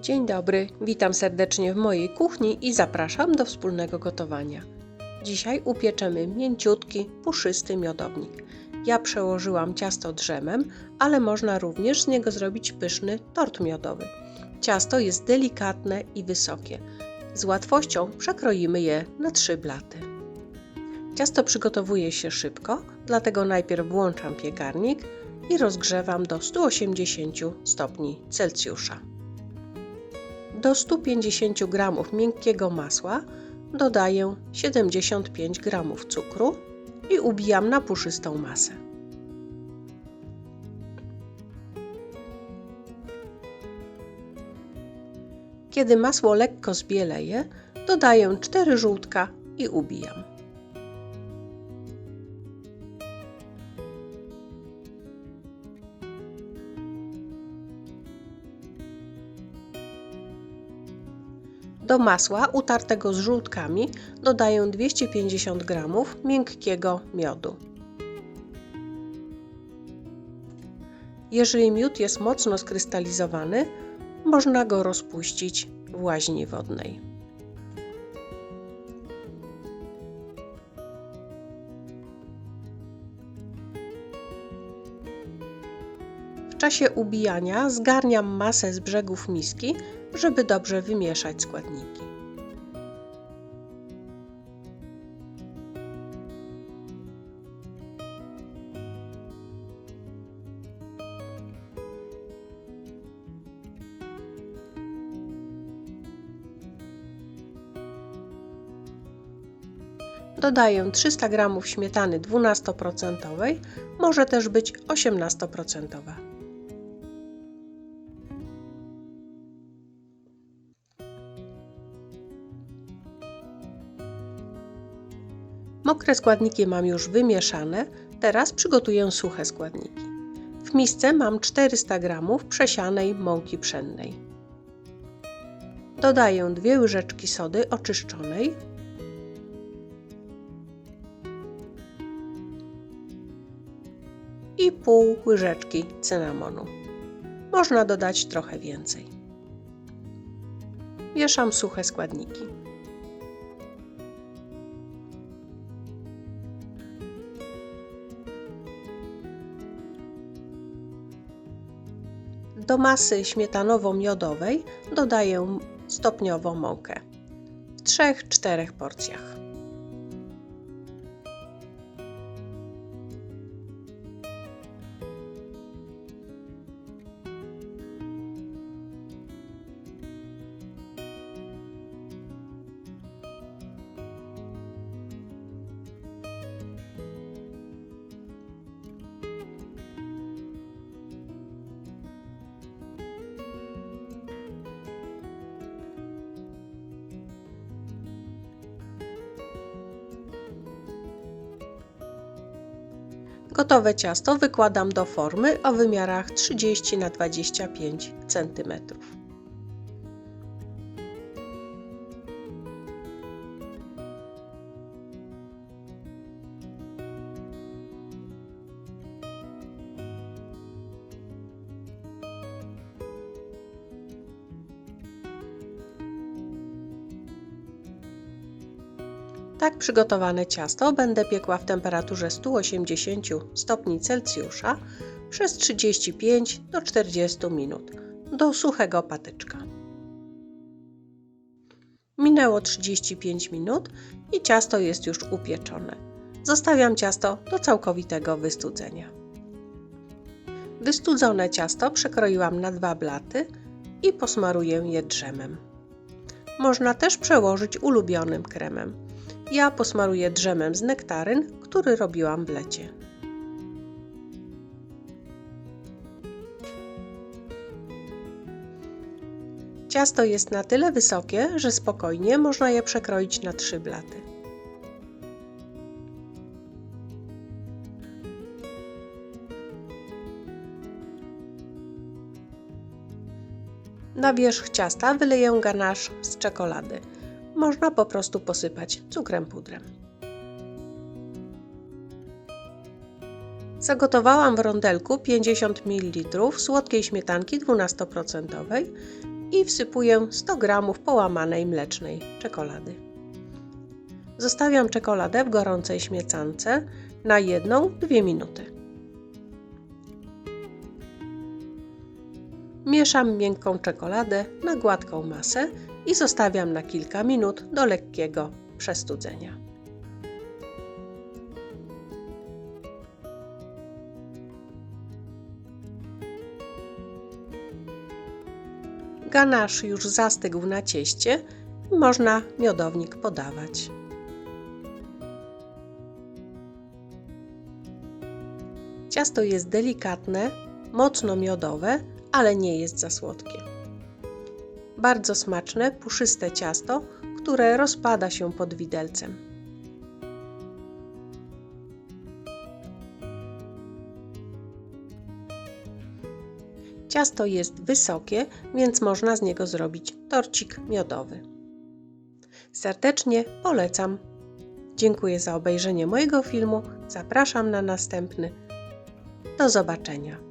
Dzień dobry, witam serdecznie w mojej kuchni i zapraszam do wspólnego gotowania. Dzisiaj upieczemy mięciutki, puszysty miodownik. Ja przełożyłam ciasto drzemem, ale można również z niego zrobić pyszny tort miodowy. Ciasto jest delikatne i wysokie. Z łatwością przekroimy je na 3 blaty. Ciasto przygotowuje się szybko, dlatego najpierw włączam piekarnik i rozgrzewam do 180 stopni Celsjusza. Do 150 g miękkiego masła dodaję 75 g cukru i ubijam na puszystą masę. Kiedy masło lekko zbieleje, dodaję 4 żółtka i ubijam. Do masła utartego z żółtkami dodaję 250 g miękkiego miodu. Jeżeli miód jest mocno skrystalizowany, można go rozpuścić w łaźni wodnej. W czasie ubijania zgarniam masę z brzegów miski, żeby dobrze wymieszać składniki. Dodaję 300 g śmietany 12%, może też być 18%. Mokre składniki mam już wymieszane, teraz przygotuję suche składniki. W misce mam 400 g przesianej mąki pszennej. Dodaję 2 łyżeczki sody oczyszczonej, i pół łyżeczki cynamonu. Można dodać trochę więcej. Mieszam suche składniki. Do masy śmietanowo-miodowej dodaję stopniowo mąkę w 3-4 porcjach. Gotowe ciasto wykładam do formy o wymiarach 30 na 25 cm. Tak przygotowane ciasto będę piekła w temperaturze 180 stopni Celsjusza przez 35 do 40 minut do suchego patyczka. Minęło 35 minut i ciasto jest już upieczone. Zostawiam ciasto do całkowitego wystudzenia. Wystudzone ciasto przekroiłam na 2 blaty i posmaruję je drzemem. Można też przełożyć ulubionym kremem. Ja posmaruję drzemem z nektaryn, który robiłam w lecie. Ciasto jest na tyle wysokie, że spokojnie można je przekroić na 3 blaty. Na wierzch ciasta wyleję ganache z czekolady. Można po prostu posypać cukrem pudrem. Zagotowałam w rondelku 50 ml słodkiej śmietanki 12%. i wsypuję 100 g połamanej mlecznej czekolady. Zostawiam czekoladę w gorącej śmietance na 1–2 minuty. Mieszam miękką czekoladę na gładką masę i zostawiam na kilka minut do lekkiego przestudzenia. Ganasz już zastygł na cieście i można miodownik podawać. Ciasto jest delikatne, mocno miodowe, ale nie jest za słodkie. Bardzo smaczne, puszyste ciasto, które rozpada się pod widelcem. Ciasto jest wysokie, więc można z niego zrobić torcik miodowy. Serdecznie polecam. Dziękuję za obejrzenie mojego filmu. Zapraszam na następny. Do zobaczenia.